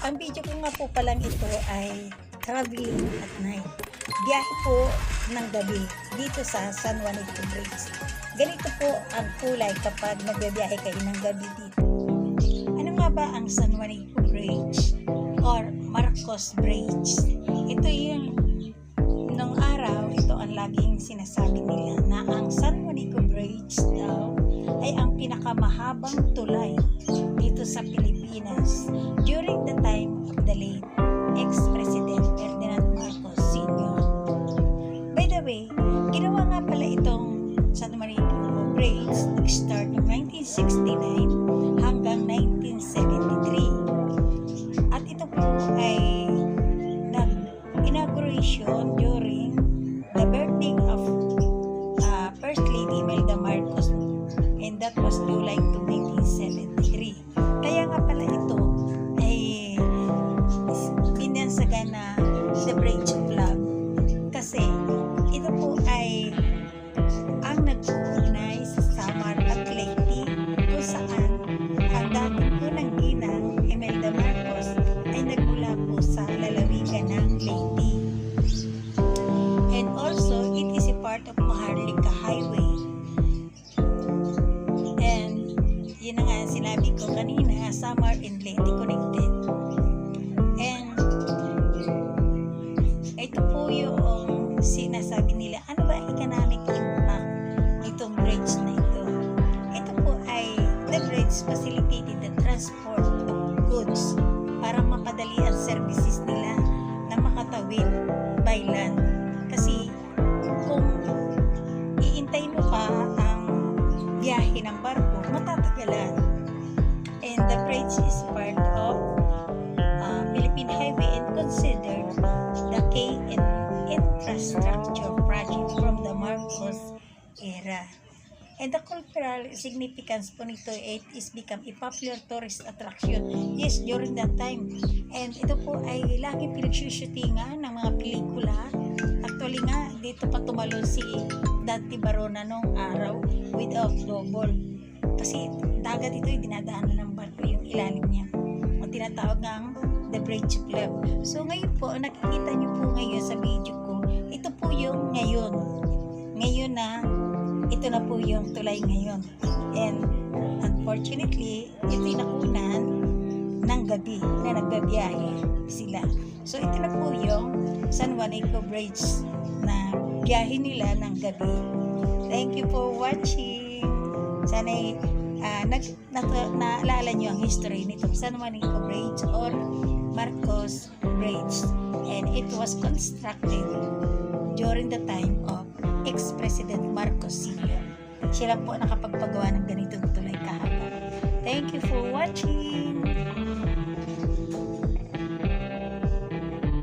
Ang video ko nga po palang ito ay traveling at night. Biyahe po ng gabi dito sa San Juanico Bridge. Ganito po ang kulay kapag magbabiyahe kayo ng gabi dito. Ano nga ba ang San Juanico Bridge or Marcos Bridge? Ito yung nung araw, ito ang laging sinasabi nila na ang San Juanico Bridge daw ay ang pinakamahabang tulay dito sa Pilipinas during the time of the late ex-President Ferdinand Marcos Sr. By the way, ginawa nga pala itong San Juanico Bridge nag-start noong 1969 hanggang 1973. At ito po ay nag-inauguration during the birthday of First Lady Imelda Marcos, and that was July 2, 1973. Kaya nga pala ito ay binansagan na the Bridge of Love kasi ito po ay ang nag-uugnay sa Samar at Leyte kung saan ang dating unang ginang Imelda Marcos ay nagmula po sa lalawigan ng Leyte. And also, it is a part of Maharlika Highway. And yun na nga sinabi ko kanina, Samar and Leyte connected. And ito po yung sinasabi nila, ano ba economic impact nitong bridge na ito? Ito po ay the bridge facilitated the transport of goods para mapadali ang services nila na makatawid by land. Kasi kung iintay mo pa ang biyahe ng barko, matatagalan. And the bridge is part of Philippine Highway and considered the key infrastructure project from the Marcos era. And the cultural significance po nito, it is become a popular tourist attraction. Yes, during that time. And ito po ay lagi pinagsushootingan ng mga pelikula. Actually nga, dito pa tumalon si Dante Barona nung araw without double. Kasi dagat ito ay dinadaanan ng barko yung ilalim niya. O tinatawag ng the Bridge of Love. So ngayon po, nakikita niyo po ngayon sa video ko, ito po yung ngayon. Ngayon na, ito na po yung tulay ngayon. And unfortunately, ito'y nakunan ng gabi na nagbabiyahe sila. So ito na po yung San Juanico Bridge na biyahe nila ng gabi. Thank you for watching. Sana'y naalala nyo ang history nitong San Juanico Bridge or Marcos Bridge. And it was constructed during the time of ex-President Marcos Sr. Siya lang po nakapagpagawa ng ganitong tulay kahaba. Thank you for watching.